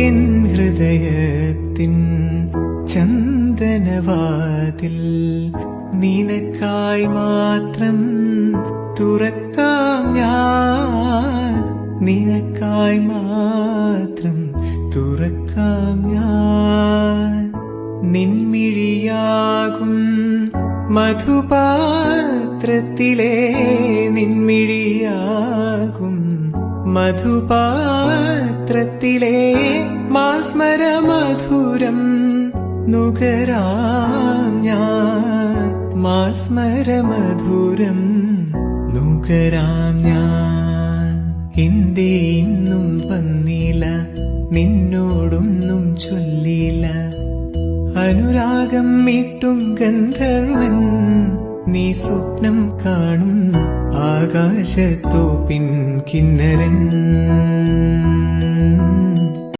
N ഹൃദയത്തിൻ ചന്ദനവാതിൽ നിനക്കായി മാത്രം തുറക്കാം ഞാൻ, നിനക്കായി മാത്രം തുറക്കാം ഞാൻ. നിൻമിഴിയാകും മധുപാത്രത്തിലെ, നിൻമിഴിയാകും മധുപാത്രത്തിലെ മാസ്മരമധുരം നുകരാം ഞാൻ, മാസ്മരമധുരം നുകരാം ഞാൻ. എന്തേ ഇന്നും വന്നില്ല, നിന്നോടൊന്നും ചൊല്ലില്ല, അനുരാഗം മീട്ടും ഗന്ധർവൻ നീ സ്വപ്നം കാണും ആകാശത്തോപ്പിൻ കിന്നരൻ.